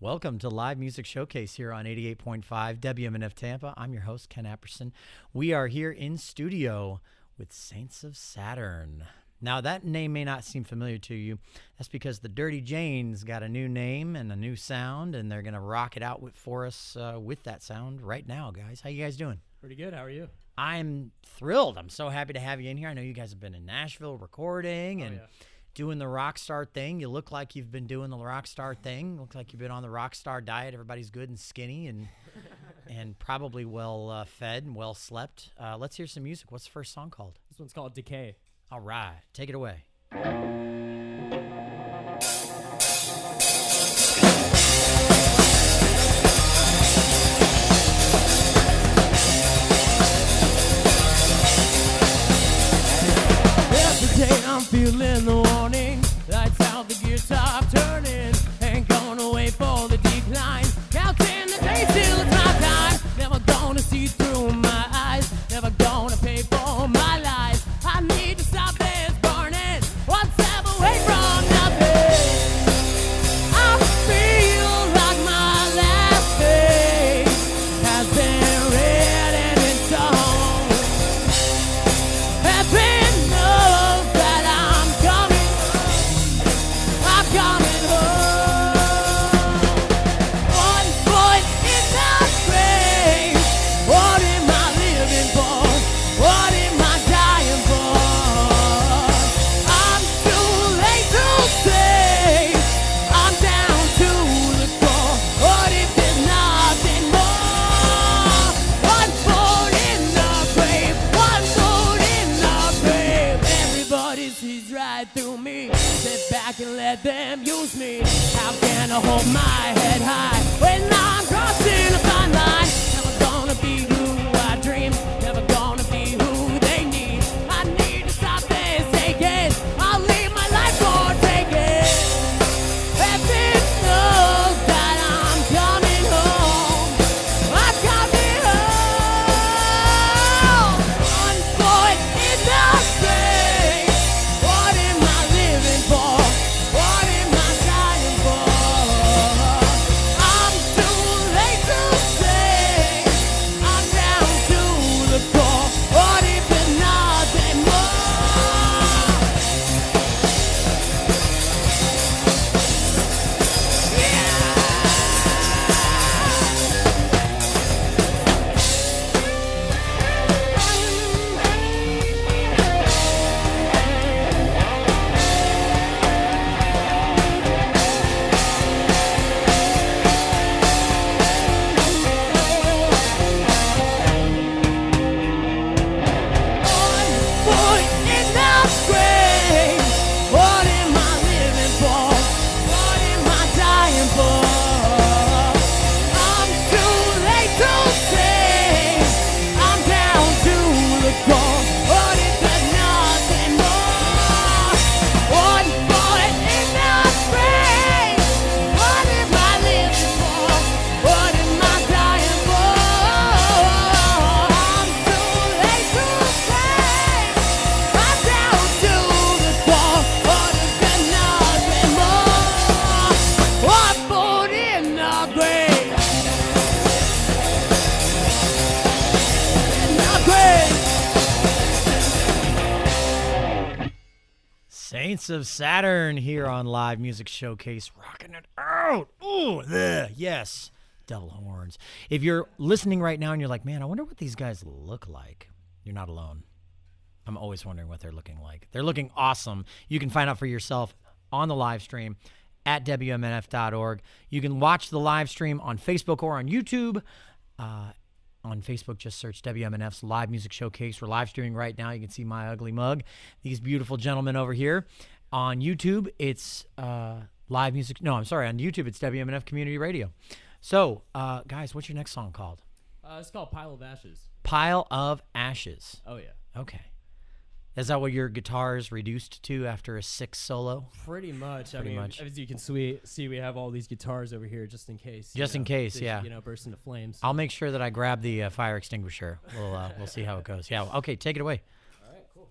Welcome to Live Music Showcase here on 88.5 WMNF Tampa. I'm your host, Ken Apperson. We are here in studio with Saints of Saturn. Now, that name may not seem familiar to you. That's because the Dirty Janes got a new name and a new sound, and they're going to rock it out for us with that sound right now, guys. How you guys doing? Pretty good. How are you? I'm thrilled. I'm so happy to have you in here. I know you guys have been in Nashville recording and doing the rock star thing. You look like you've been doing the rock star thing. Looks like you've been on the rock star diet. Everybody's good and skinny and probably well fed and well slept. Let's hear some music. What's the first song called? This one's called Decay. All right. Take it away. I'm feeling the warning. Lights out, the gear top turning. Ain't gonna wait for the decline. Counting the days till it's my time. Never gonna see through my eyes. Never gonna pay for my life. I need to stop this burning. One step away from nothing. I feel like my last day has been written in stone. Heaven knows that I'm coming home. One foot in the grave. What am I living for? What am I dying for? I'm too late to say. I'm down to the core. What if there's nothing more? One foot in the grave. One foot in the grave. Everybody sees right through me. Sit back and let them use me. How can I hold my head high when I'm crossing a fine line? Never gonna be who I dream. Never gonna be who they need. I need to stop this again. I'll leave my life for taking. Heaven knows that I'm coming home. I'm coming home. One foot in the grave. What am I living for? What am I dying for? I'm too late to say. I'm down to the core. What if there's nothing more? One foot in the grave. What am I living for? What am I dying for? I'm too late to say. I'm down to the core. What if there's nothing more? One foot in the grave. What am I living for? What am I dying for? I'm too late to say. I'm down to the core. What if there's nothing more? One foot in the grave. In the grave. Saints of Saturn here on Live Music Showcase, rocking it out. Ooh, yes, devil horns. If you're listening right now and you're like, man, I wonder what these guys look like, you're not alone. I'm always wondering what they're looking like. They're looking awesome. You can find out for yourself on the live stream at WMNF.org. You can watch the live stream on Facebook or on YouTube. On Facebook, just search WMNF's Live Music Showcase. We're live streaming right now. You can see my ugly mug. These beautiful gentlemen over here. On YouTube, it's Live Music. No, I'm sorry. On YouTube, it's WMNF Community Radio. So, guys, what's your next song called? It's called Pile of Ashes. Pile of Ashes. Oh, yeah. Okay. Is that what your guitar is reduced to after a 6 solo? Pretty much. Pretty much. As you can see, we have all these guitars over here just in case. Just in case, they, yeah. burst into flames. I'll make sure that I grab the fire extinguisher. We'll see how it goes. Yeah. Okay, take it away. All right, cool.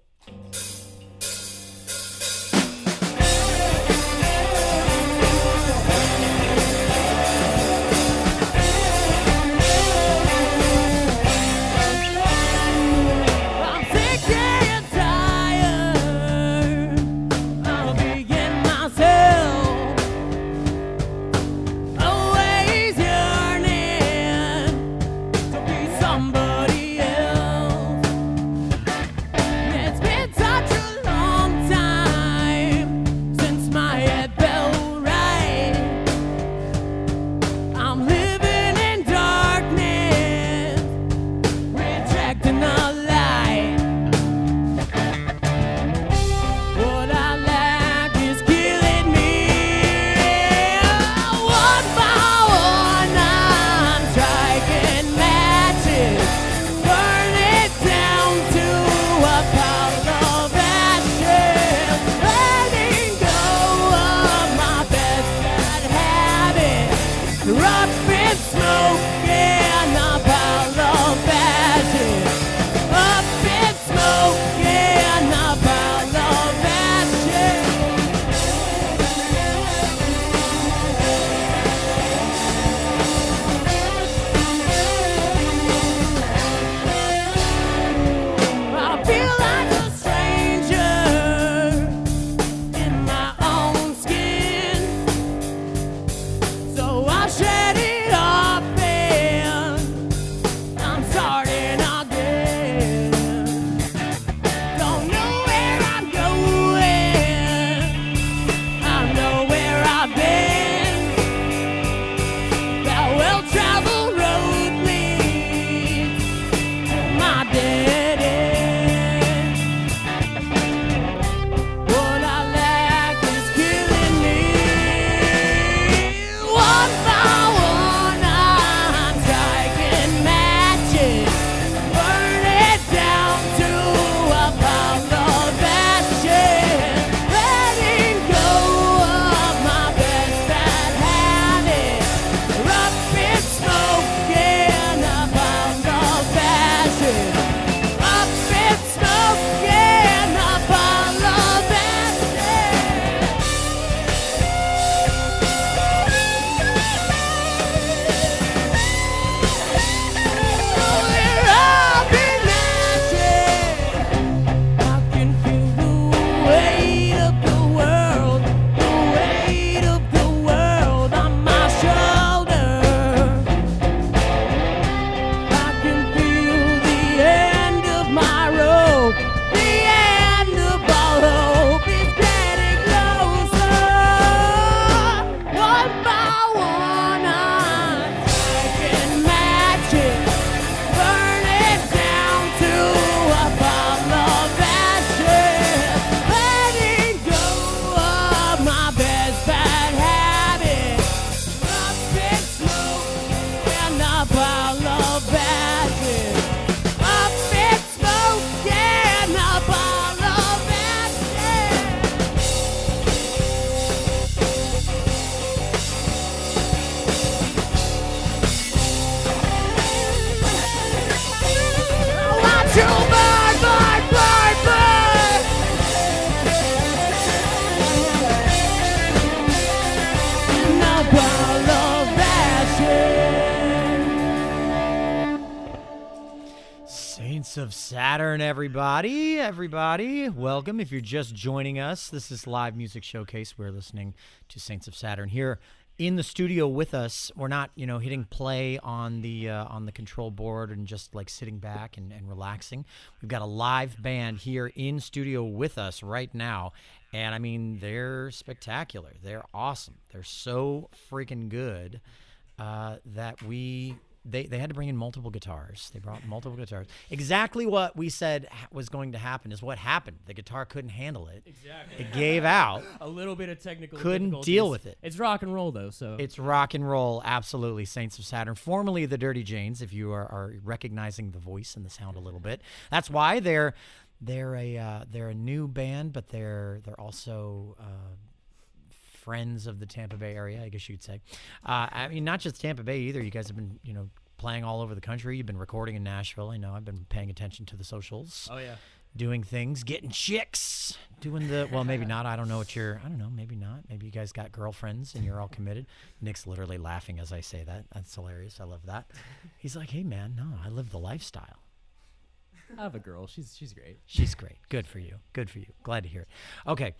Rock and smoke and a pile of ashes. Up in smoke and a pile of ashes. I feel like a stranger in my own skin. So I shed it off and I'm starting again. Don't know where I'm going, I know where I've been. That well-traveled road leads to my dead end. What I lack is killing me. One by one, I'm striking matches, burn it down to a pile of ashes, letting go of my best bad habit. Up in smoke and a pile of ashes. Up in smoke and a pile of ashes. We're up in ashes. I can feel the weight of the world on my shoulder. I can feel the end of my rope. The end of all hope is getting closer. One by one, I'm striking matches, burn it down to a pile of ashes, letting go of my best bad habit. Up in smoke and a pile of ashes. Up in smoke and a pile of ashes. Watch you burn, burn, burn, burn. And a pile of ashes. Saints of Saturn, everybody, welcome. If you're just joining us, this is Live Music Showcase. We're listening to Saints of Saturn here in the studio with us. We're not, hitting play on the control board and just like sitting back and relaxing. We've got a live band here in studio with us right now, and I mean they're spectacular. They're awesome. They're so freaking good that they had to bring in multiple guitars. They brought multiple guitars. Exactly what we said was going to happen is what happened. The guitar couldn't handle it. Exactly. It gave out. A little bit of technical Couldn't difficulties. deal with it. It's rock and roll, though, so. It's rock and roll, absolutely. Saints of Saturn, formerly the Dirty Janes, if you are recognizing the voice and the sound a little bit. That's why they're a new band, but they're also friends of the Tampa Bay area, I guess you'd say. I mean, not just Tampa Bay either. You guys have been, playing all over the country. You've been recording in Nashville. I know I've been paying attention to the socials. Oh, yeah. Doing things, getting chicks, well, maybe not. I don't know, maybe not. Maybe you guys got girlfriends and you're all committed. Nick's literally laughing as I say that. That's hilarious. I love that. He's like, hey, man, no, I live the lifestyle. I have a girl. She's great. She's great. Good for you. Good for you. Glad to hear it. Okay,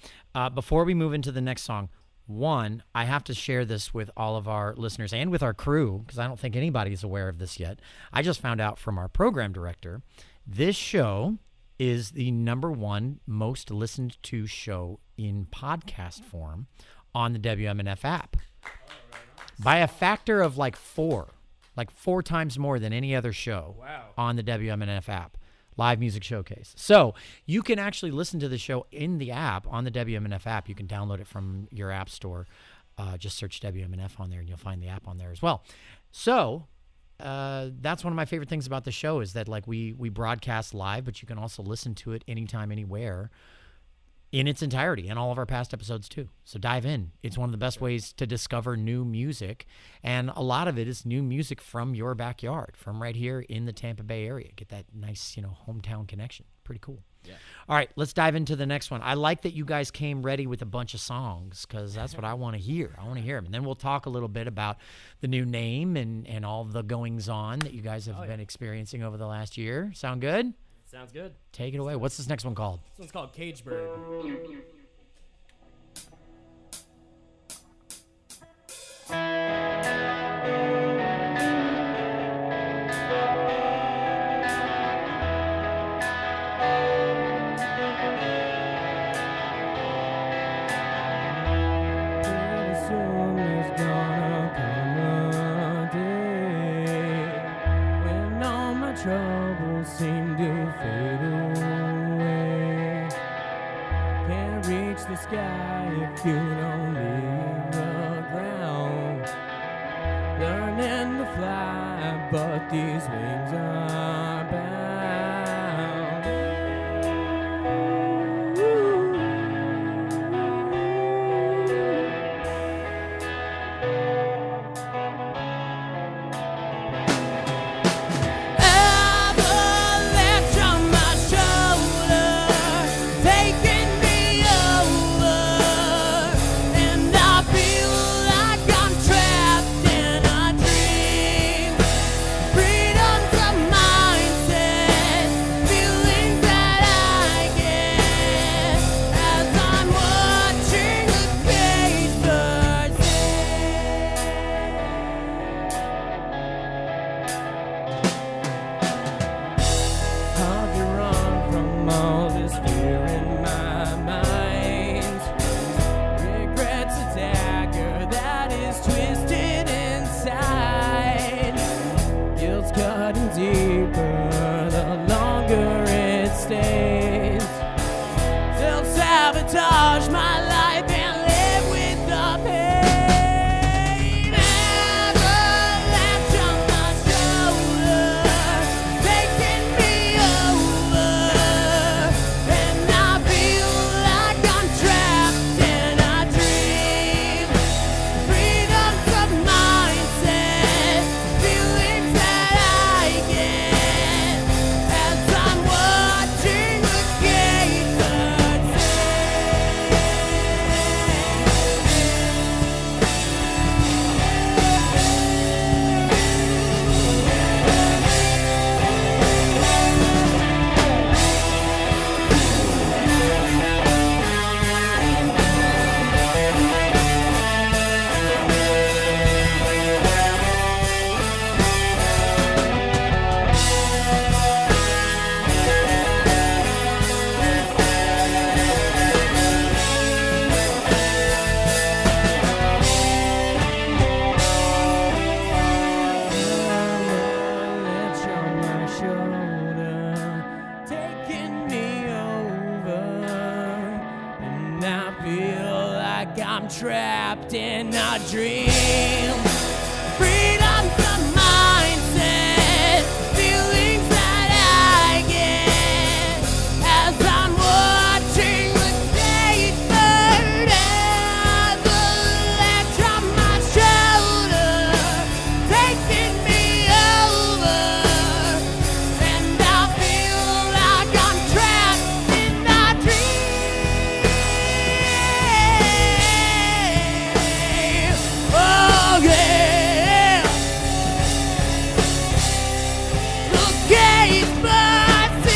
before we move into the next song, one, I have to share this with all of our listeners and with our crew because I don't think anybody's aware of this yet. I just found out from our program director, this show is the #1 most listened to show in podcast form on the WMNF app by a factor of like 4 times more than any other show on the WMNF app. Live Music Showcase. So you can actually listen to the show in the app, on the WMNF app. You can download it from your app store. Just search WMNF on there and you'll find the app on there as well. So that's one of my favorite things about the show is that like we broadcast live, but you can also listen to it anytime, anywhere in its entirety, and all of our past episodes too. So dive in. It's one of the best ways to discover new music, and a lot of it is new music from your backyard, from right here in the Tampa Bay area. Get that nice, hometown connection. Pretty cool. Yeah. All right, let's dive into the next one. I like that you guys came ready with a bunch of songs because that's what I want to hear. I want to hear them. And then we'll talk a little bit about the new name and all the goings on that you guys have been experiencing over the last year. Sound good? Sounds good. Take it away. What's this next one called? This one's called Cage Bird. Troubles seem to fade away. Can't reach the sky if you don't leave the ground. Learning to fly, but these wings are bound. Self-sabotage my life and live with the pain. Avalanche on my shoulder, taking me over, and I feel like I'm trapped in a dream. Freedom's a mindset, feelings that I get as I'm watching the gate burn. On my shoulder, taking me over, and I feel like I'm trapped in a dream. Freedom's a mindset, feelings that I get as I'm watching the gate burn. Avalanche on my shoulder, taking me over, and I feel like I'm trapped in a dream. Oh yeah, the gate burns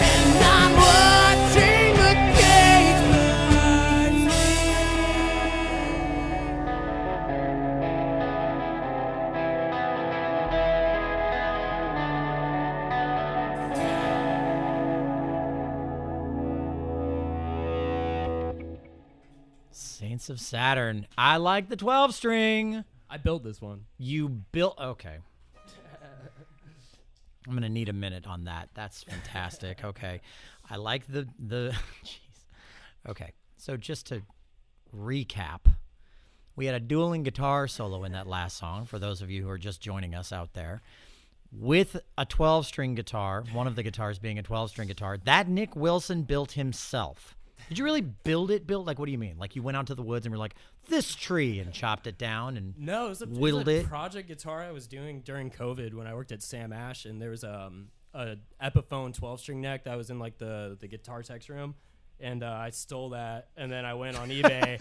and I'm watching the gate burn. Saints of Saturn. I like the 12 string. I built this one. You built. Okay. I'm going to need a minute on that. That's fantastic. Okay. I like the jeez. Okay. So just to recap, We had a dueling guitar solo in that last song, for those of you who are just joining us out there, with a 12-string guitar, one of the guitars being a 12-string guitar, that Nick Wilson built himself. Did you really build it? Like, what do you mean? Like, you went out to the woods and were like, this tree, and chopped it down and No, it was whittled a it? project guitar I was doing during COVID when I worked at Sam Ash, and there was a Epiphone 12-string neck that was in like the guitar tech's room, and I stole that, and then I went on eBay,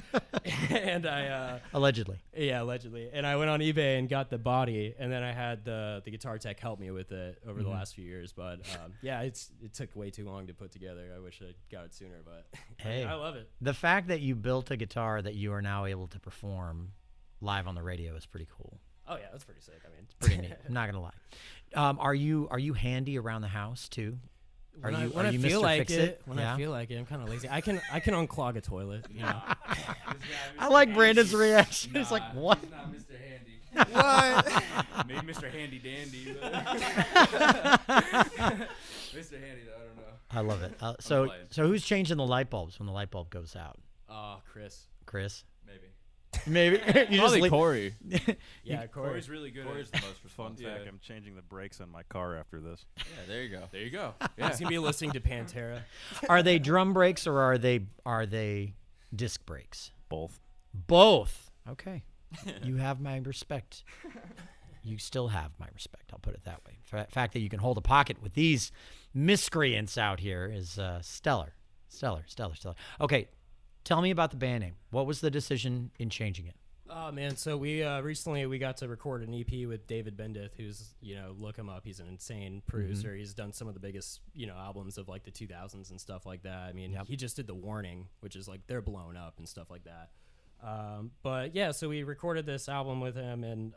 and I Allegedly. allegedly, and I went on eBay and got the body, and then I had the guitar tech help me with it over the last few years, but it took way too long to put together. I wish I got it sooner, but Hey. I love it. The fact that you built a guitar that you are now able to perform live on the radio is pretty cool. Oh yeah, that's pretty sick. I mean, Pretty neat. I'm not gonna lie. Are you handy around the house too? when are I you feel Mr. like Fix-It? when Yeah? I feel like it, I'm kind of lazy. I can unclog a toilet. You know. I like Brandon's reaction. It's like, what? He's not Mr. Handy. What? Maybe Mr. Handy Dandy. But Mr. Handy, though, I don't know. I love it. playing. So who's changing the light bulbs when the light bulb goes out? Chris. Chris? Maybe. Maybe. You just leave- Corey. Yeah, Corey. Corey's really good. Corey's the most Fun responsive. fact, I'm changing the brakes on my car after this. Yeah, there you go. There you go. He's gonna be listening to Pantera. Are they drum brakes or are they disc brakes? Both. Both. Okay. You have my respect. You still have my respect. I'll put it that way. The fact that you can hold a pocket with these miscreants out here is stellar. Stellar. Okay. Tell me about the band name. What was the decision in changing it? Oh man, so we recently we got to record an EP with David Bendith, who's look him up. He's an insane producer. He's done some of the biggest albums of like the 2000s and stuff like that. I mean, he just did The Warning, which is like they're blown up and stuff like that. But yeah, so we recorded this album with him, and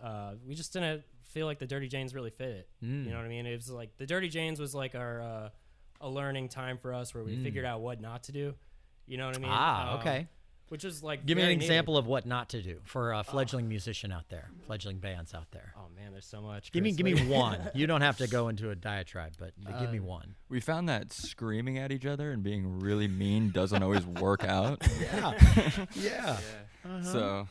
we just didn't feel like the Dirty Janes really fit it. You know what I mean? It was like the Dirty Janes was like our a learning time for us where we figured out what not to do. You know what I mean? Okay. Which is like Give me an very needed. example of what not to do for a fleggling musician out there, fledgling bands out there. Oh man, there's so much. Give me Chris. one. You don't have to go into a diatribe, but give me one. We found that screaming at each other and being really mean doesn't always work out. Yeah. So,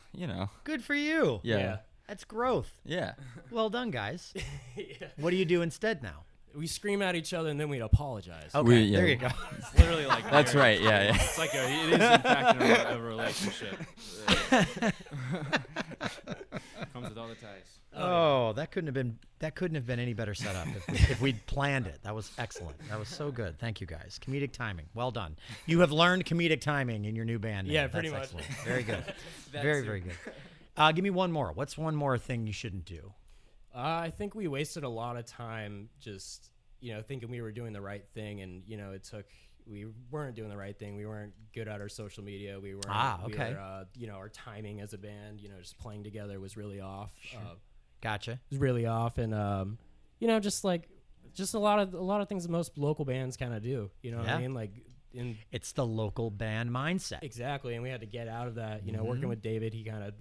Good for you. yeah. That's growth. Yeah. Well done, guys. Yeah. What do you do instead now? We scream at each other and then we'd apologize. Okay, yeah. there you go. It's literally like That's marriage. right. Yeah. It's like it is in fact a relationship. Comes with all the ties. Oh, that couldn't have been any better set up if we'd planned it. That was excellent. That was so good. Thank you guys. Comedic timing. Well done. You have learned comedic timing in your new band name. Yeah, pretty That's much. excellent. Very good. That very, too. very good. Give me one more. What's one more thing you shouldn't do? I think we wasted a lot of time just, thinking we were doing the right thing, and we weren't doing the right thing. We weren't good at our social media. We weren't. Okay. We were, our timing as a band, just playing together was really off. Gotcha. Was really off, and just a lot of things that most local bands kind of do. You know what Yeah. I mean? Like It's the local band mindset. exactly, and we had to get out of that. Working with David,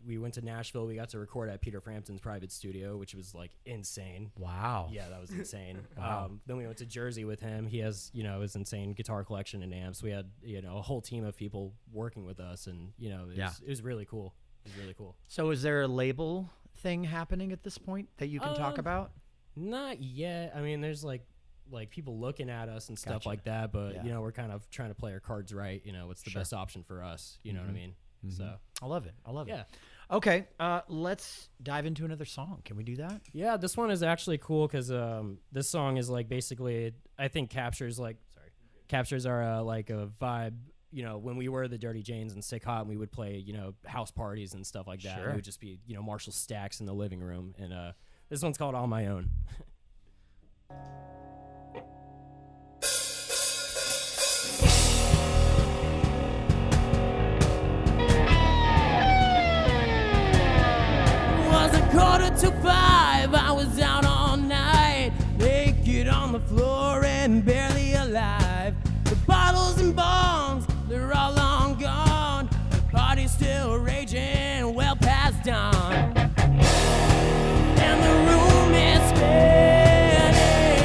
we went to Nashville. We got to record at Peter Frampton's private studio, which was like insane. Wow. Yeah, that was insane. Wow. Then we went to Jersey with him. He has, his insane guitar collection and amps. We had, a whole team of people working with us, and it was really cool. It was really cool. So is there a label thing happening at this point that you can talk about? Not yet. I mean, there's like people looking at us and stuff Gotcha. like that, but Yeah. we're kind of trying to play our cards right. What's the Sure. best option for us? You know what I mean? So I love it. yeah. Okay, let's dive into another song. Can we do that? Yeah, this one is actually cool because this song is like basically, I think captures our like a vibe. When we were the Dirty Janes and Sick Hot, and we would play house parties and stuff like that. Sure. It would just be Marshall stacks in the living room, and this one's called On My Own. Was a 4:45, I was out all night, naked on the floor and barely alive. The bottles and bongs, they're all long gone. The party's still raging, well past dawn. And the room is spinning,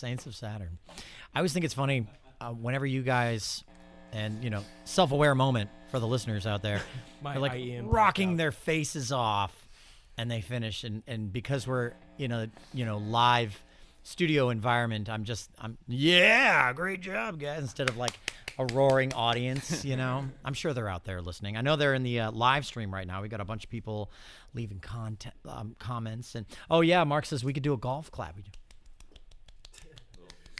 Saints of Saturn. I always think it's funny whenever you guys, and self-aware moment for the listeners out there, My they're like IEM rocking their faces off, and they finish, and because we're live studio environment, I'm great job, guys, instead of like a roaring audience. I'm sure they're out there listening. I know they're in the live stream right now. We got a bunch of people leaving comments, and Mark says we could do a golf clap.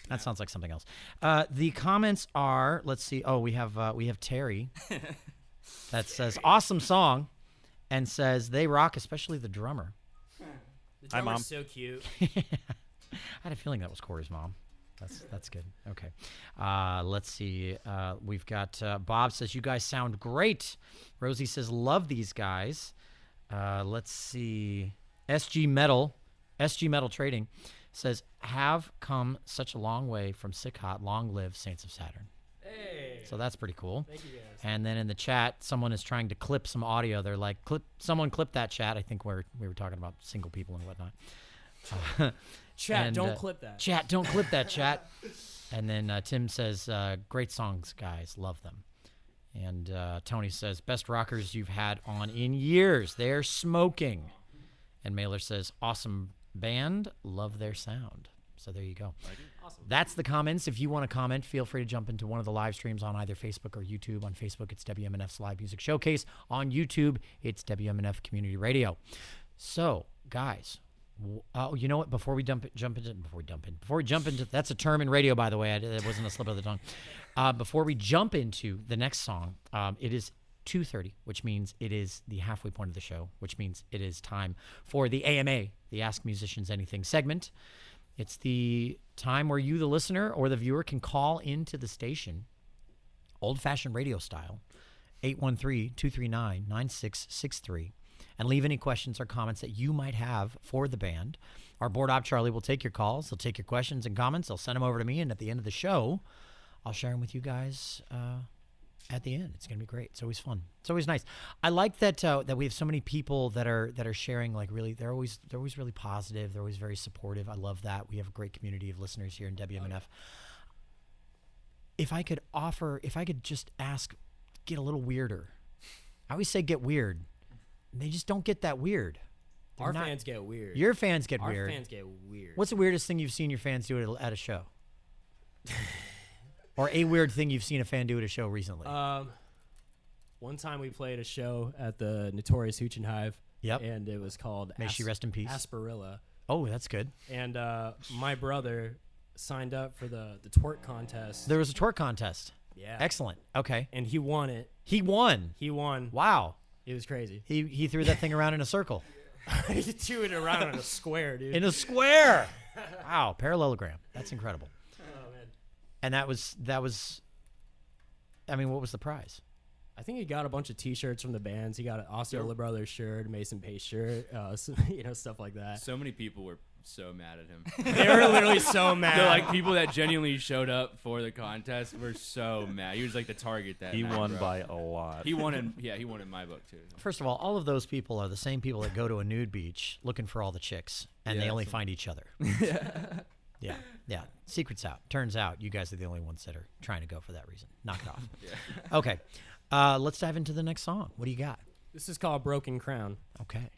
That sounds like something else. The comments are, let's see. Oh, we have Terry that says awesome song, and says they rock, especially the drummer. The Hi, drummer's Mom. so cute. I had a feeling that was Corey's mom. That's good. Okay. Let's see. We've got Bob says, you guys sound great. Rosie says, love these guys. Let's see. SG Metal Trading says, have come such a long way from Sick Hot. Long live Saints of Saturn. Hey. So that's pretty cool. Thank you guys. And then in the chat, someone is trying to clip some audio. They're like, someone clip that chat. I think we were talking about single people and whatnot. Chat, don't clip that. Chat, don't clip that, chat. And then Tim says, great songs, guys. Love them. And Tony says, best rockers you've had on in years. They're smoking. And Mailer says, awesome band. Love their sound. So there you go. Awesome. That's the comments. If you want to comment, feel free to jump into one of the live streams on either Facebook or YouTube. On Facebook, it's WMNF's Live Music Showcase. On YouTube, it's WMNF Community Radio. So, guys, you know what? Before we jump into that's a term in radio, by the way. It wasn't a slip of the tongue. Before we jump into the next song, it is 2:30, which means it is the halfway point of the show, which means it is time for the AMA, the Ask Musicians Anything segment. It's the time where you, the listener or the viewer, can call into the station, old-fashioned radio style, 813-239-9663, and leave any questions or comments that you might have for the band. Our board op, Charlie, will take your calls. He'll take your questions and comments. He'll send them over to me, and at the end of the show, I'll share them with you guys at the end. It's going to be great. It's always fun. It's always nice. I like that that we have so many people that are sharing, like, really, they're always really positive. They're always very supportive. I love that. We have a great community of listeners here in WMNF. If I could just ask, get a little weirder. I always say get weird. They just don't get that weird. Our fans get weird. Your fans get Our weird. fans get weird. What's the weirdest thing you've seen your fans do at a show? Or a weird thing you've seen a fan do at a show recently? One time we played a show at the Notorious Hooch and Hive. Yep. And it was called May she rest in peace. Asperilla. Oh, that's good. And my brother signed up for the twerk contest. There was a twerk contest. Yeah. Excellent. Okay. And he won it. He won. Wow. It was crazy. He threw that thing around in a circle. He threw it around in a square, dude. In a square. Wow. Parallelogram. That's incredible. Oh, man. And that was. I mean, what was the prize? I think he got a bunch of T-shirts from the bands. He got an Osceola Brothers shirt, a Mason Pace shirt, stuff like that. So many people were so mad at him. They were literally so mad. They're like, people that genuinely showed up for the contest were so mad. He was like the target that He night, won bro. by a lot. He won in my book too. First of all of those people are the same people that go to a nude beach looking for all the chicks, and they only find each other. Yeah. Secret's out. Turns out you guys are the only ones that are trying to go for that reason. Knock it off. Okay. Let's dive into the next song. What do you got? This is called Broken Crown. Okay.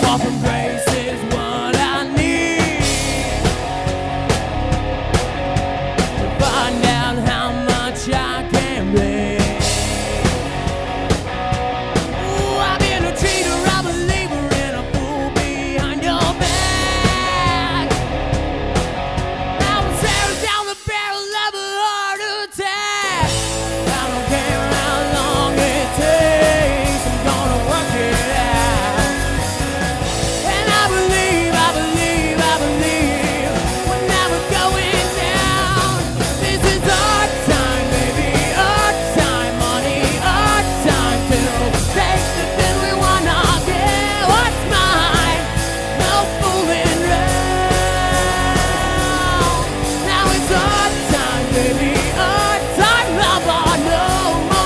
Far from grace is what I need to find out how much I can bear. Ooh, I've been a cheater, a believer, and a fool behind your back. I was staring down the barrel of a heart attack. I don't care how long it takes, I'm gonna work it out. And I believe we're never going down. This is our time, baby, our time, money, our time to take the thing we wanna get. What's mine? No fooling around. Now it's our time, baby, our time, love, no more.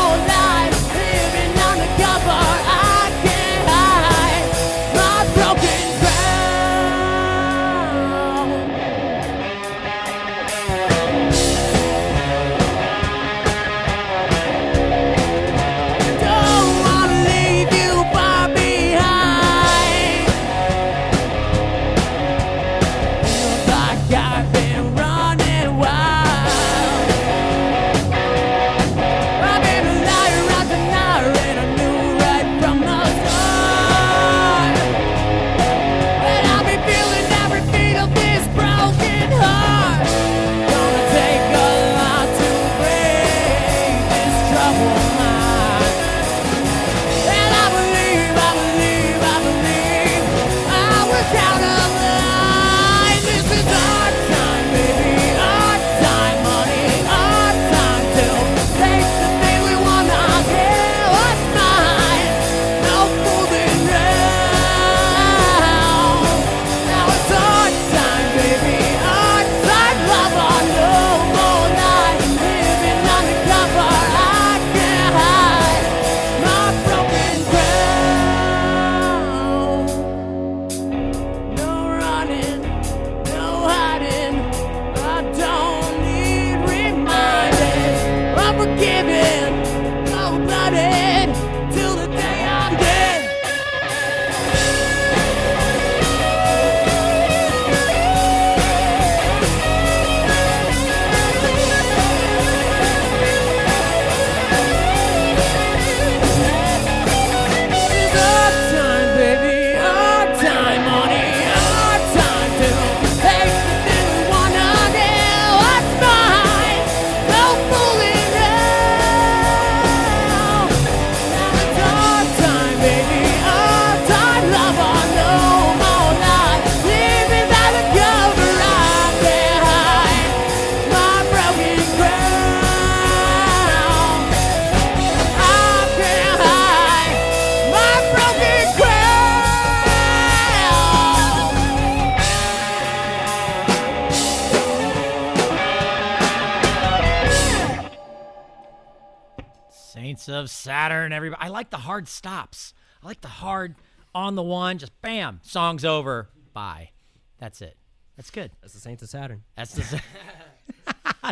Saints of Saturn, everybody. I like the hard stops. I like the hard on the one, just bam, song's over, bye. That's it. That's good. That's the Saints of Saturn. That's the.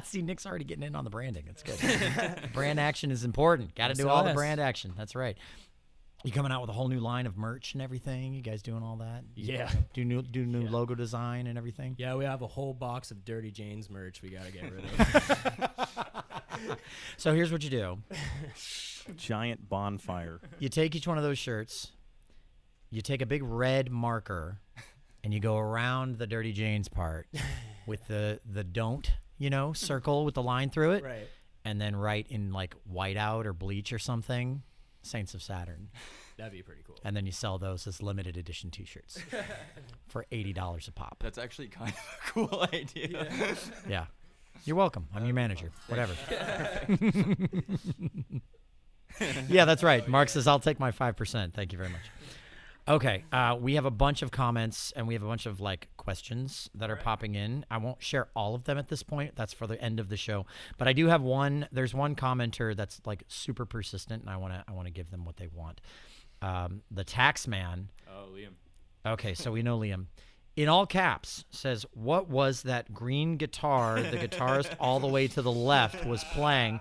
See, Nick's already getting in on the branding. That's good. Brand action is important. Got to do all the SOS. brand action. That's right. You coming out with a whole new line of merch and everything? You guys doing all that? Yeah. Do new logo design and everything? Yeah, we have a whole box of Dirty Jane's merch we got to get rid of. So here's what you do. Giant bonfire. You take each one of those shirts, you take a big red marker, and you go around the Dirty Jane's part with the don't, circle with the line through it. Right. And then write in like whiteout or bleach or something, Saints of Saturn. That'd be pretty cool. And then you sell those as limited edition t-shirts for $80 a pop. That's actually kind of a cool idea. Yeah. You're welcome. I'm your manager. Whatever. Yeah, that's right. Mark says, I'll take my 5%. Thank you very much. Okay. We have a bunch of comments and we have a bunch of questions that are popping in. I won't share all of them at this point. That's for the end of the show. But I do have one. There's one commenter that's super persistent, and I want to give them what they want. The tax man. Oh, Liam. Okay, so we know Liam. In all caps, says, what was that green guitar the guitarist all the way to the left was playing?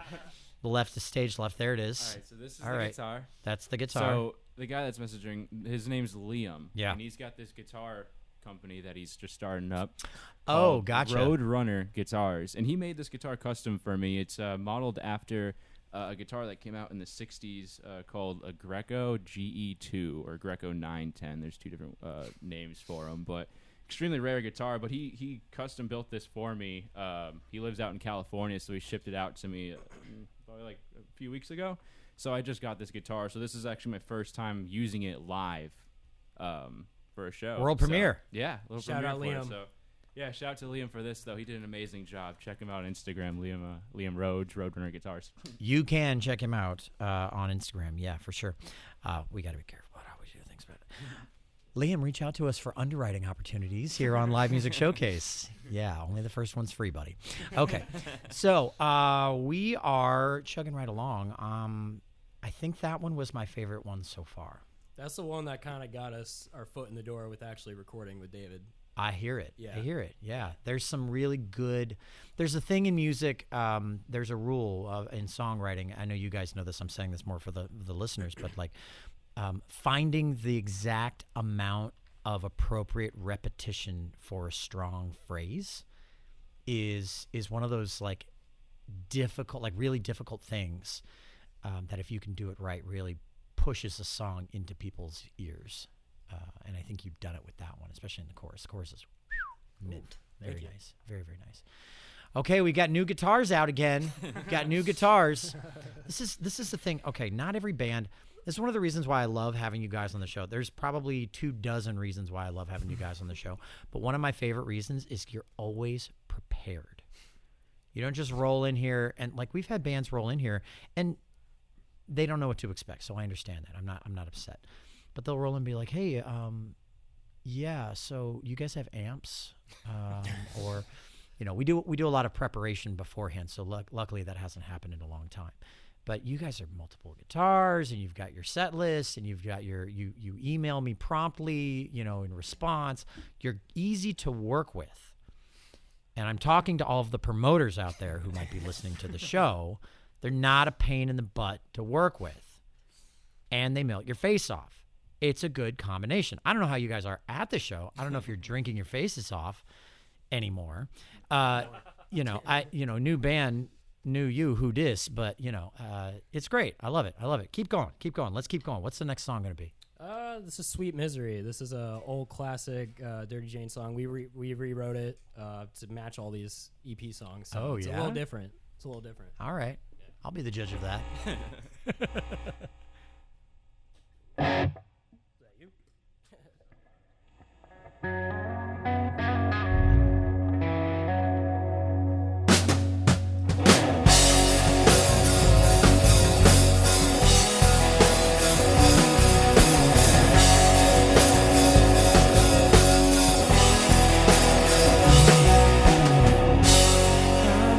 The left is stage left. There it is. All right, so this is All the right. guitar. That's the guitar. So the guy that's messaging, his name's Liam. Yeah. And he's got this guitar company that he's just starting up. Oh, called gotcha. Roadrunner Guitars. And he made this guitar custom for me. It's modeled after a guitar that came out in the 60s called a Greco GE2 or Greco 910. There's two different names for them, but extremely rare guitar. But he custom built this for me. He lives out in California, so he shipped it out to me probably a few weeks ago. So I just got this guitar. So this is actually my first time using it live for a show. World premiere. Yeah, little Shout out premiere for it, Liam. so. Yeah, shout out to Liam for this, though. He did an amazing job. Check him out on Instagram, Liam Rhodes, Roadrunner Guitars. You can check him out on Instagram. Yeah, for sure. We got to be careful about how we do things. But Liam, reach out to us for underwriting opportunities here on Live Music Showcase. Yeah, only the first one's free, buddy. Okay, so we are chugging right along. I think that one was my favorite one so far. That's the one that kind of got us our foot in the door with actually recording with David. I hear it. Yeah. I hear it. Yeah. There's some really good. There's a thing in music. There's a rule in songwriting. I know you guys know this. I'm saying this more for the listeners, but finding the exact amount of appropriate repetition for a strong phrase is one of those difficult, really difficult things that if you can do it right, really pushes a song into people's ears. And I think you've done it with that one, especially in the chorus. The chorus is mint. Very nice. Very, very nice. Okay, we got new guitars out again. Got new guitars. This is the thing. Okay, not every band. This is one of the reasons why I love having you guys on the show. There's probably 24 reasons why I love having you guys on the show. But one of my favorite reasons is you're always prepared. You don't just roll in here and we've had bands roll in here and they don't know what to expect. So I understand that. I'm not upset. But they'll roll and be like, hey, yeah, so you guys have amps? Or, we do a lot of preparation beforehand. So luckily that hasn't happened in a long time. But you guys are multiple guitars and you've got your set list and you've got you email me promptly, in response. You're easy to work with. And I'm talking to all of the promoters out there who might be listening to the show. They're not a pain in the butt to work with. And they melt your face off. It's a good combination. I don't know how you guys are at the show. I don't know if you're drinking your faces off anymore. New band, new you, who dis, but it's great. I love it. Keep going. Let's keep going. What's the next song going to be? This is Sweet Misery. This is a old classic Dirty Jane song. We rewrote it to match all these EP songs. So it's a little different. All right. Yeah. I'll be the judge of that. I've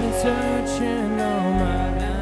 been searching all my life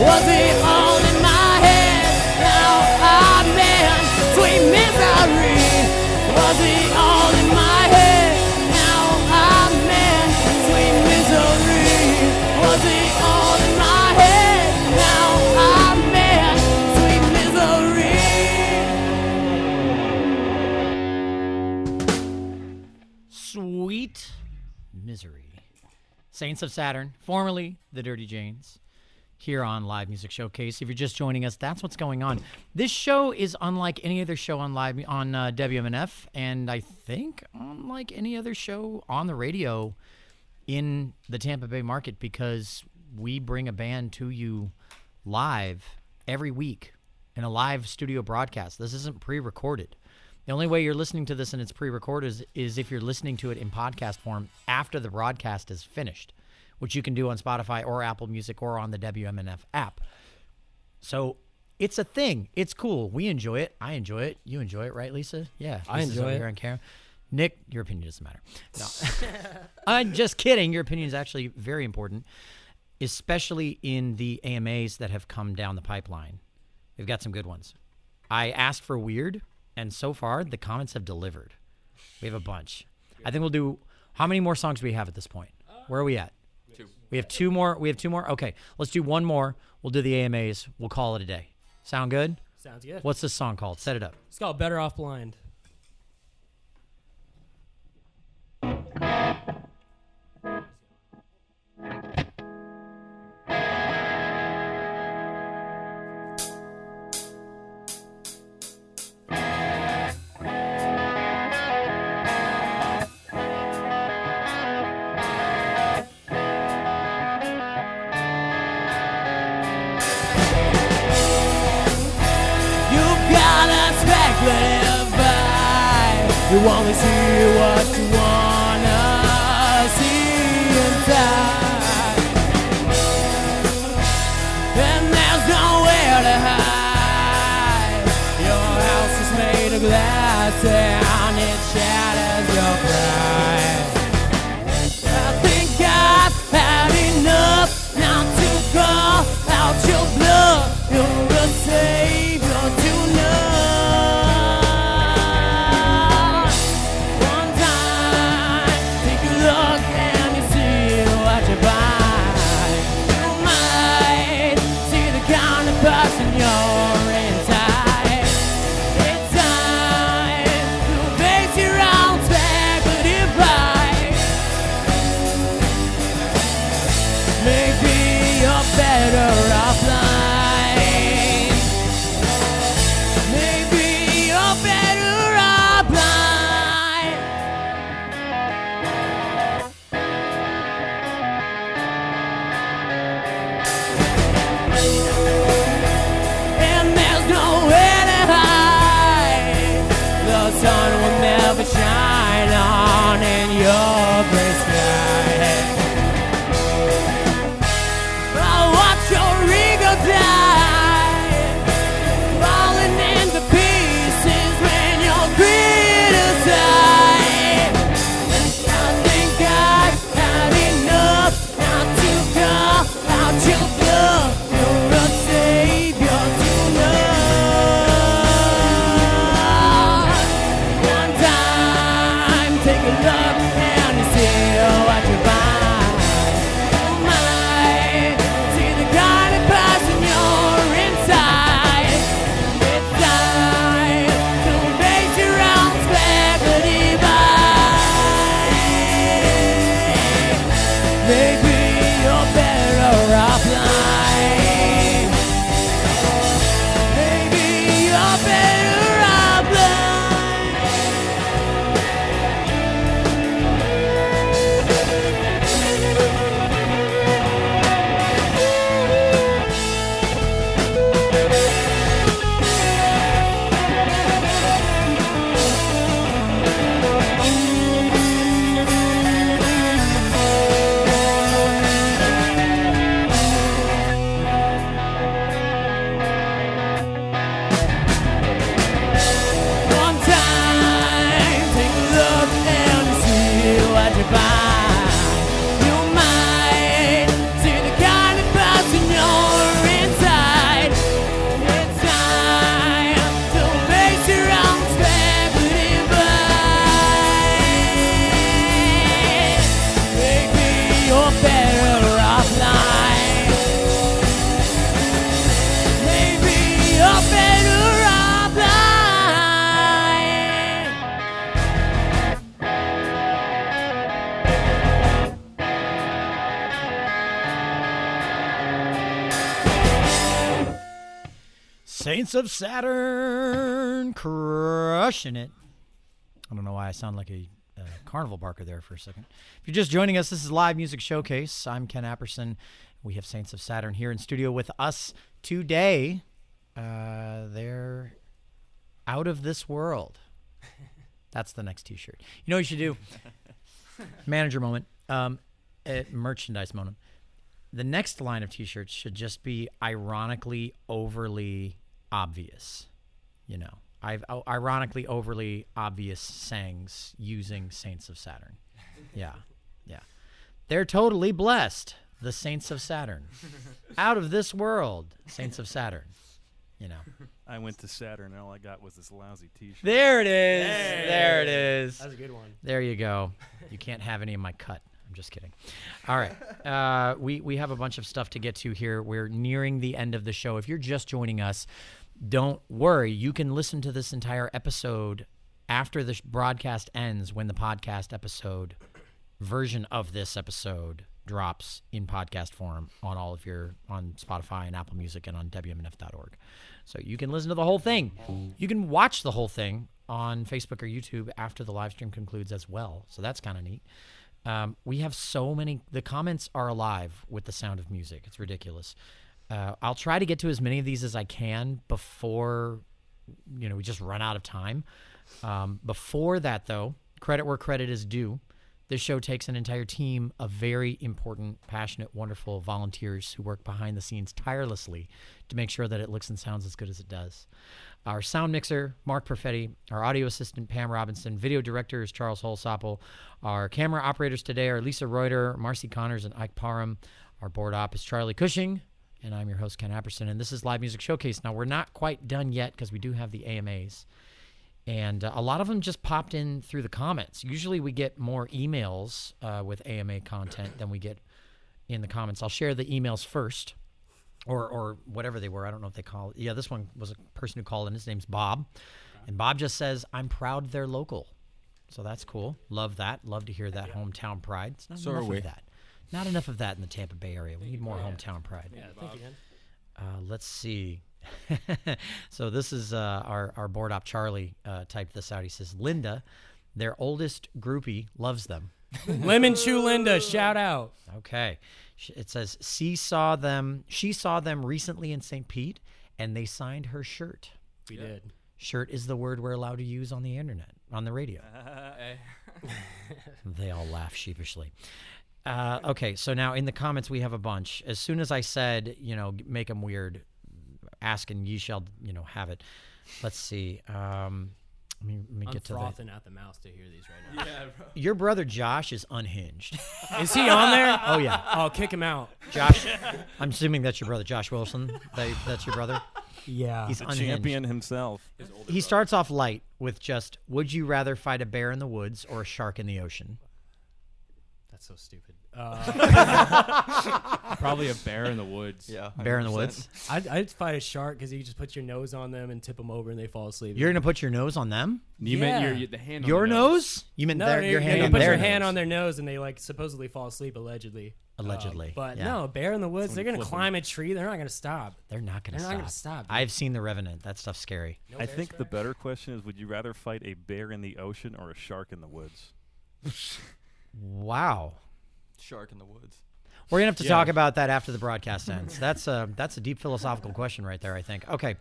Was it all in my head? Now I'm in sweet misery. Was it all in my head? Now I'm in sweet misery. Was it all in my head? Now I'm in sweet misery. Sweet Misery. Saints of Saturn, formerly the Dirty Janes, here on Live Music Showcase. If you're just joining us, that's what's going on. This show is unlike any other show on WMNF, and I think unlike any other show on the radio in the Tampa Bay market, because we bring a band to you live every week in a live studio broadcast. This isn't pre-recorded. The only way you're listening to this and it's pre-recorded is if you're listening to it in podcast form after the broadcast is finished, which you can do on Spotify or Apple Music or on the WMNF app. So it's a thing. It's cool. We enjoy it. I enjoy it. You enjoy it, right, Lisa? Yeah. I Lisa's enjoy over it. here on camera. Nick, your opinion doesn't matter. No. I'm just kidding. Your opinion is actually very important, especially in the AMAs that have come down the pipeline. We've got some good ones. I asked for weird, and so far the comments have delivered. We have a bunch. I think we'll do. How many more songs do we have at this point? Where are we at? We have two more. Okay, let's do one more. We'll do the AMAs. We'll call it a day. Sound good? Sounds good. What's this song called? Set it up. It's called Better Off Blind. You've got a speculative eye. You only see what you wanna see inside. And there's nowhere to hide. Your house is made of glass and it shatters your pride. I think I've had enough now to call out your bluff. You're a savior tonight. One time, take a look and you see what you find. You might see the kind of person you're inside. It's time to face your own speculative pride. Maybe you're better off blind. Maybe you're better off blind. And there's nowhere to hide. The sun will never shine on in your gray sky. I'll watch your ego die, falling into pieces when you're criticized. I think I've had enough not to call out your bluff. You're a savior tonight. One time, take a look and Saints of Saturn, crushing it. I don't know why I sound like a carnival barker there for a second. If you're just joining us, this is Live Music Showcase. I'm Ken Apperson. We have Saints of Saturn here in studio with us today. They're out of this world. That's the next T-shirt. You know what you should do? Manager moment. Merchandise moment. The next line of T-shirts should just be ironically overly obvious. You know, ironically overly obvious sayings using Saints of Saturn. Yeah. They're totally blessed. The Saints of Saturn. Out of this world. Saints of Saturn. You know. I went to Saturn and all I got was this lousy T-shirt. There it is. Hey. There it is. That's a good one. There you go. You can't have any of my cut. I'm just kidding. All right. We have a bunch of stuff to get to here. We're nearing the end of the show. If you're just joining us, don't worry. You can listen to this entire episode after the broadcast ends, when the podcast episode version of this episode drops in podcast form on all of on Spotify and Apple Music and on WMNF.org. So you can listen to the whole thing. You can watch the whole thing on Facebook or YouTube after the live stream concludes as well. So that's kind of neat. We have so many. The comments are alive with the sound of music. It's ridiculous. I'll try to get to as many of these as I can before, we just run out of time. Before that, though, credit where credit is due. This show takes an entire team of very important, passionate, wonderful volunteers who work behind the scenes tirelessly to make sure that it looks and sounds as good as it does. Our sound mixer, Mark Perfetti, our audio assistant, Pam Robinson, video director is Charles Holsapple. Our camera operators today are Lisa Reuter, Marcy Connors, and Ike Parham. Our board op is Charlie Cushing, and I'm your host, Ken Apperson, and this is Live Music Showcase. Now, we're not quite done yet because we do have the AMAs. And a lot of them just popped in through the comments. Usually we get more emails with AMA content than we get in the comments. I'll share the emails first, or whatever they were. I don't know if they call it. Yeah, this one was a person who called in. His name's Bob. And Bob just says, I'm proud they're local. So that's cool. Love that. Love to hear that hometown pride. It's not enough of that. Not enough of that in the Tampa Bay area. We need more hometown pride. Yeah, thank you, man. Let's see. So this is our board op Charlie typed this out. He says, Linda, their oldest groupie, loves them. Lemon Chew Linda, shout out. Okay. It says she saw them recently in St. Pete, and they signed her shirt. We did. Shirt is the word we're allowed to use on the internet, on the radio. They all laugh sheepishly. Okay, so now in the comments we have a bunch. As soon as I said, make them weird, ask and ye shall, have it. Let's see. Let me get to that. Frothing at the mouth to hear these right now. Yeah, bro. Your brother Josh is unhinged. Is he on there? Oh yeah, I'll kick him out. Josh. I'm assuming that's your brother, Josh Wilson. That's your brother. Yeah. He's The unhinged. champion himself. He starts off light with just, would you rather fight a bear in the woods or a shark in the ocean? That's so stupid. Probably a bear in the woods. Yeah, Bear in the 100%. woods. I'd fight a shark because you just put your nose on them and tip them over and they fall asleep. You're gonna put your nose on them? You meant the hand Your on the nose? You meant no, your hand you on put their your hand nose. on their nose and they supposedly fall asleep allegedly. Allegedly, But yeah. no, a bear in the woods, they're Someone gonna flip 'em. climb a tree. They're not gonna stop. They're not gonna They're stop. not gonna stop, dude. I've seen The Revenant. That stuff's scary. No I bear think the tracks? better question is, would you rather fight a bear in the ocean or a shark in the woods? Wow. Shark in the woods. We're gonna have to talk about that after the broadcast ends. That's a deep philosophical question right there, I think. Okay,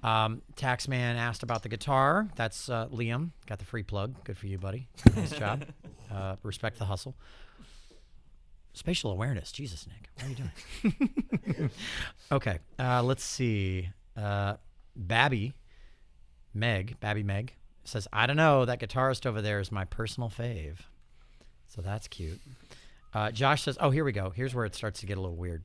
Taxman asked about the guitar. That's Liam. Got the free plug. Good for you, buddy. Nice job. Respect the hustle. Spatial awareness. Jesus, Nick, what are you doing? Okay, let's see. Babby Meg says, I don't know. That guitarist over there is my personal fave. So that's cute. Josh says, oh, here we go. Here's where it starts to get a little weird.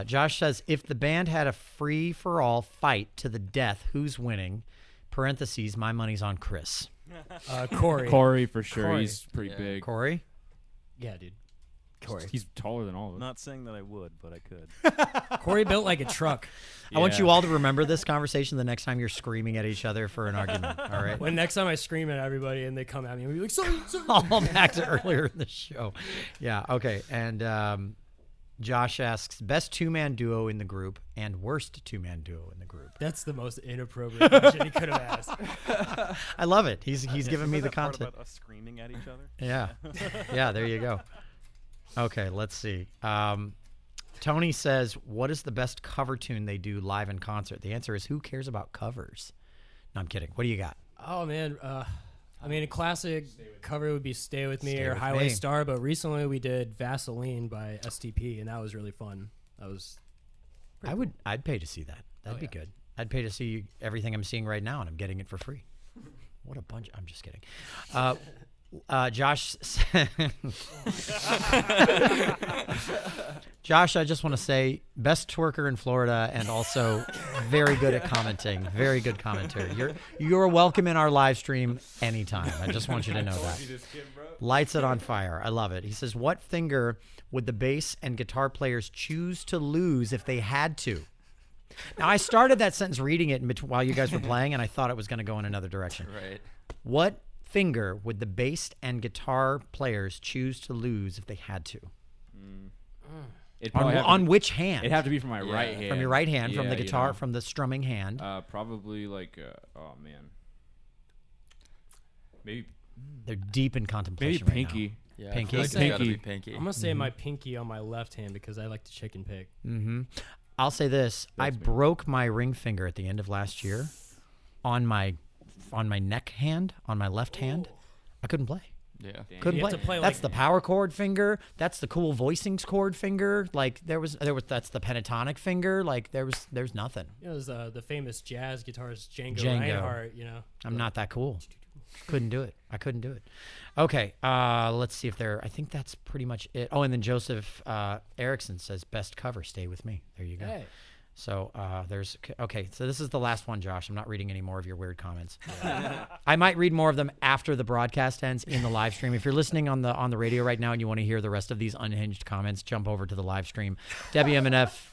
Josh says, if the band had a free-for-all fight to the death, who's winning? Parentheses, my money's on Chris. Corey. Corey for sure. Corey. He's pretty big. Corey? Yeah, dude. Corey. He's taller than all of us. Not saying that I would, but I could. Corey built like a truck. I want you all to remember this conversation the next time you're screaming at each other for an argument, all right? When next time I scream at everybody and they come at me, I'll be like, sorry. All back to earlier in the show. Yeah, okay. And Josh asks, best two-man duo in the group and worst two-man duo in the group. That's the most inappropriate question he could have asked. I love it. He's giving me Remember the that part content. about us screaming at each other. Yeah. Yeah, there you go. Okay, let's see. Tony says, what is the best cover tune they do live in concert? The answer is, who cares about covers? No, I'm kidding. What do you got? Oh man, I mean, a classic cover would be "Stay With Me" Stay or With "Highway Me. Star," but recently we did "Vaseline" by STP, and that was really fun. That was. I'd pay to see that. That'd be yeah. good. I'd pay to see everything I'm seeing right now, and I'm getting it for free. What a bunch! I'm just kidding. Josh. Josh, I just want to say, best twerker in Florida, and also very good at commenting. Very good commentary. You're welcome in our live stream anytime. I just want you to know that. Lights it on fire. I love it. He says, what finger would the bass and guitar players choose to lose if they had to? Now, I started that sentence reading it while you guys were playing, and I thought it was going to go in another direction. Right. What finger would the bass and guitar players choose to lose if they had to? It'd probably have to On be- which hand? It'd have to be from my right hand. From your right hand, from the Yeah, you guitar, know. from the strumming hand. Probably like, oh man, maybe They're deep in contemplation maybe right pinky. Yeah, Pinky? I feel like it's gotta be Pinky. pinky. I'm gonna say my pinky on my left hand because I like to chicken pick. now. I'll say this: I That's me. broke my ring finger at the end of last year on my neck hand, on my left hand. I couldn't play. Yeah. Couldn't You have play. to play That's like- the power chord finger. That's the cool voicings chord finger. Like there was. That's the pentatonic finger. Like there's nothing. You know, there's the famous jazz guitarist Django, Django. Reinhardt. You know, I'm not that cool. Couldn't do it. I couldn't do it. Okay, let's see if I think that's pretty much it. Oh, and then Joseph Erickson says, best cover, Stay With Me. There you go. Hey. So okay, so this is the last one, Josh. I'm not reading any more of your weird comments. I might read more of them after the broadcast ends in the live stream. If you're listening on the radio right now and you want to hear the rest of these unhinged comments, jump over to the live stream.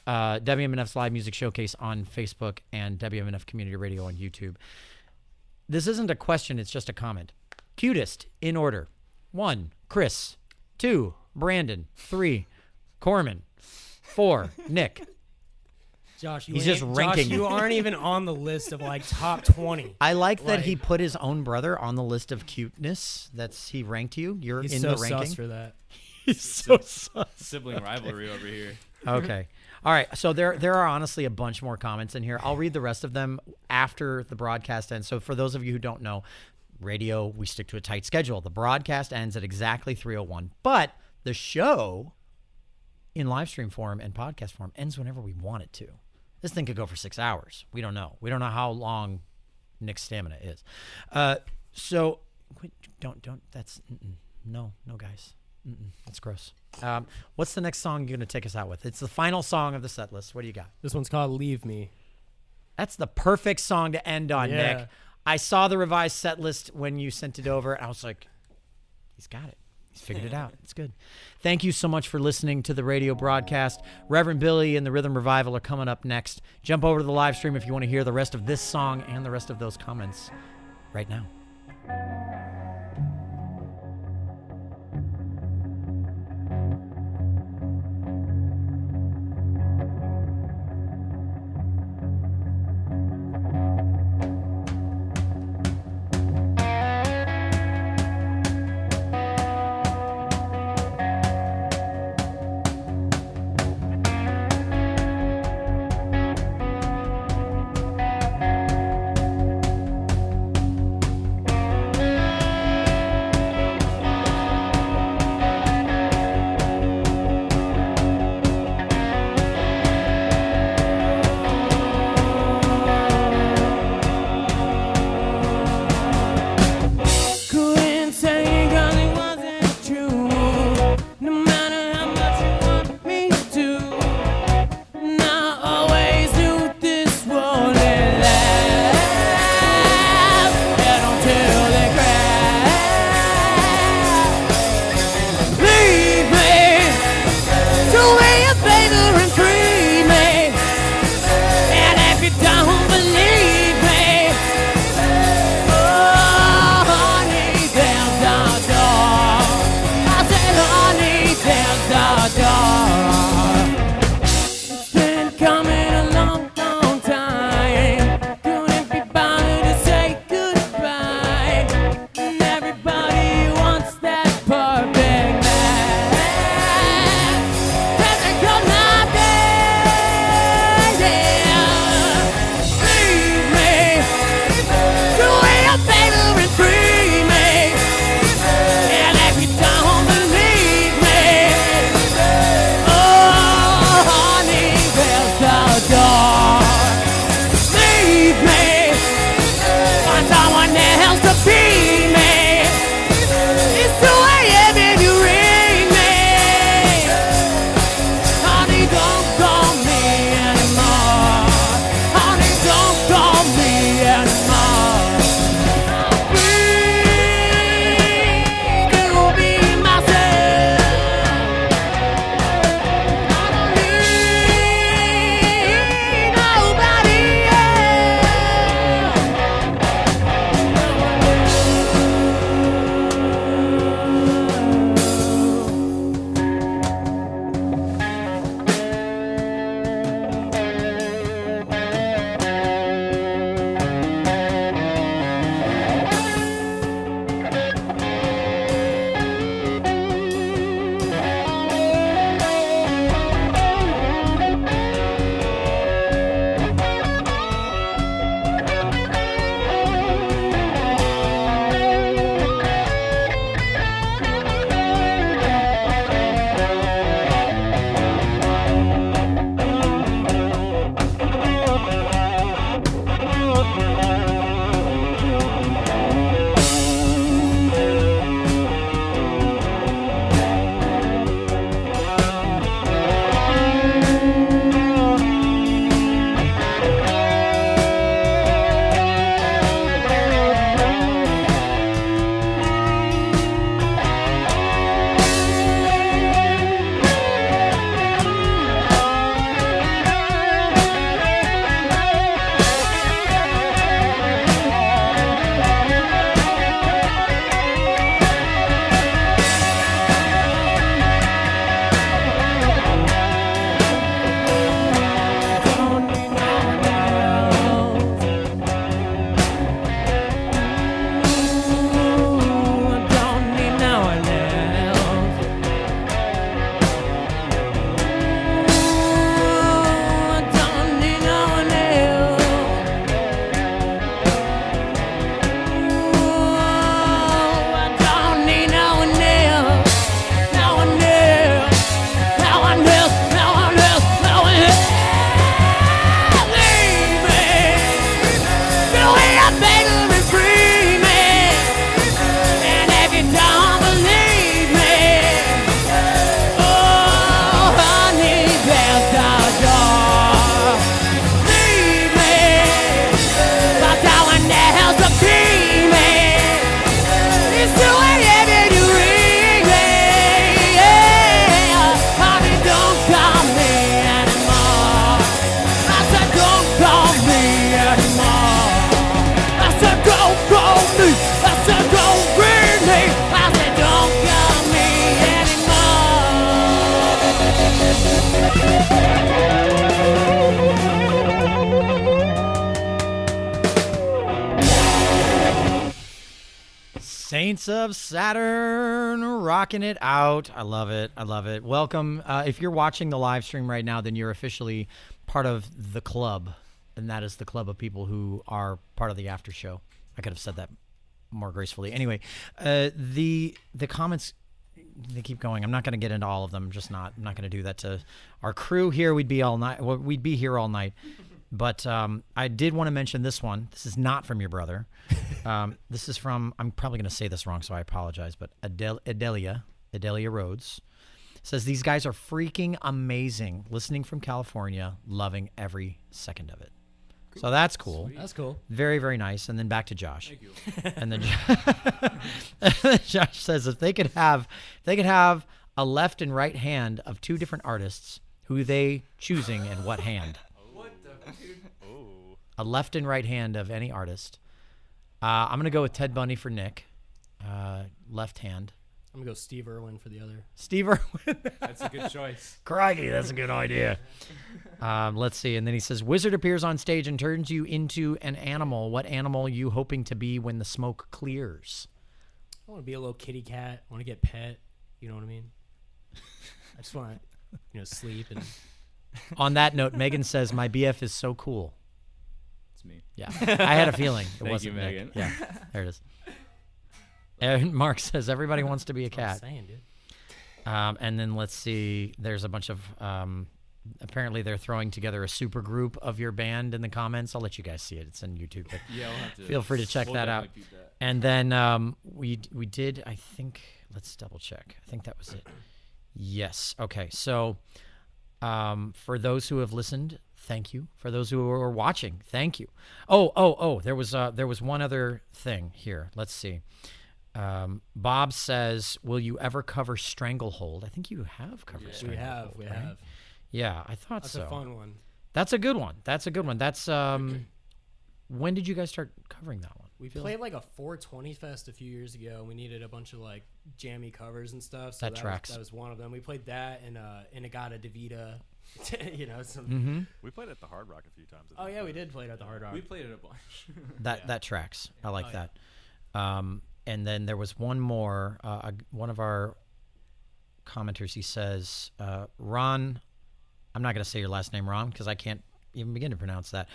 WMNF's Live Music Showcase on Facebook and WMNF Community Radio on YouTube. This isn't a question, it's just a comment. Cutest in order. 1, Chris. 2, Brandon. 3, Corman. 4, Nick. Josh, He's just ranking. Josh, you aren't even on the list of like top 20. I like that he Like- put his own brother on the list of cuteness. He ranked you. You're He's in so the ranking. sus for that. He's so sus. Sibling rivalry over here. Okay. All right. So there are honestly a bunch more comments in here. I'll read the rest of them after the broadcast ends. So for those of you who don't know, radio, we stick to a tight schedule. The broadcast ends at exactly 3:01, but the show in live stream form and podcast form ends whenever we want it to. This thing could go for 6 hours. We don't know. We don't know how long Nick's stamina is. So don't. That's no, guys. That's gross. What's the next song you're going to take us out with? It's the final song of the set list. What do you got? This one's called "Leave Me." That's the perfect song to end on, Yeah. Nick. I saw the revised set list when you sent it over, and I was like, he's got it. He's figured it out. It's good. Thank you so much for listening to the radio broadcast. Reverend Billy and the Rhythm Revival are coming up next. Jump over to the live stream if you want to hear the rest of this song and the rest of those comments right now. Saints of Saturn, rocking it out. I love it. I love it. Welcome. If you're watching the live stream right now, then you're officially part of the club, and that is the club of people who are part of the after show. I could have said that more gracefully. Anyway, the comments, they keep going. I'm not going to get into all of them. I'm not going to do that to our crew here. We'd be all night. Well, we'd be here all night. But I did want to mention this one. This is not from your brother. This is from, I'm probably going to say this wrong, so I apologize, but Adelia Rhodes says, these guys are freaking amazing. Listening from California, loving every second of it. So that's cool. Sweet. That's cool. Very, very nice. And then back to Josh. Thank you. And then Josh says if they could have a left and right hand of two different artists, who are they choosing and what hand? Oh. A left and right hand of any artist. I'm going to go with Ted Bundy for Nick. Left hand. I'm going to go Steve Irwin for the other. Steve Irwin. That's a good choice. Crikey, that's a good idea. Let's see. And then he says, Wizard appears on stage and turns you into an animal. What animal are you hoping to be when the smoke clears? I want to be a little kitty cat. I want to get pet. You know what I mean? I just want to, sleep. And On that note, Megan says, my BF is so cool. It's me. Yeah. I had a feeling it Thank wasn't you, Nick. Megan. Yeah. There it is. And Mark says, everybody wants to be a that's what I'm cat. saying, dude. And then let's see. There's a bunch of apparently they're throwing together a super group of your band in the comments. I'll let you guys see it. It's on YouTube. But Yeah, we'll have to. feel free to check we'll that out. definitely keep that. And then we did. I think. Let's double check. I think that was it. Yes. Okay. So for those who have listened, thank you. For those who are watching, thank you. Oh. There was one other thing here. Let's see. Bob says, will you ever cover Stranglehold? I think you have covered Stranglehold. We right? have. Yeah, I thought That's so. a fun one. That's a good one. That's when did you guys start covering that one? We played like a 420 fest a few years ago, and we needed a bunch of like jammy covers and stuff. So That tracks. that was one of them. We played that and Inagata Davida. Some. Mm-hmm. We played at the Hard Rock a few times. I Oh think, yeah, but we did play it at the Hard Rock. We played it a bunch. That tracks. I like Oh, that. And then there was one more. One of our commenters, he says, Ron, I'm not going to say your last name, Ron, because I can't even begin to pronounce that.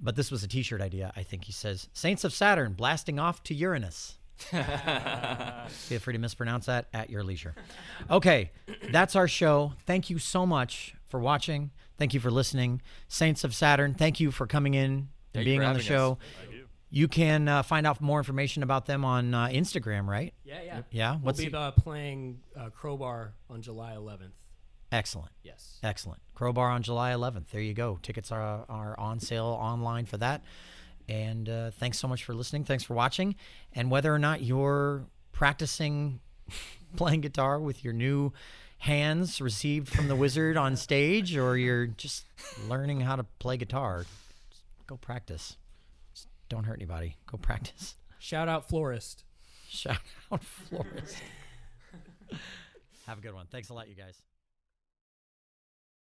But this was a T-shirt idea, I think. He says, Saints of Saturn blasting off to Uranus. Feel free to mispronounce that at your leisure. Okay, that's our show. Thank you so much for watching. Thank you for listening. Saints of Saturn, thank you for coming in and Thank you being for on the having show. us. Thank you. You can find out more information about them on Instagram, right? Yeah. Yeah. We'll What's be the- playing Crowbar on July 11th. Excellent. Yes. Excellent. Crowbar on July 11th. There you go. Tickets are on sale online for that. And thanks so much for listening. Thanks for watching. And whether or not you're practicing playing guitar with your new hands received from the wizard on stage, or you're just learning how to play guitar, just go practice. Just don't hurt anybody. Go practice. Shout out Florist. Shout out Florist. Have a good one. Thanks a lot, you guys.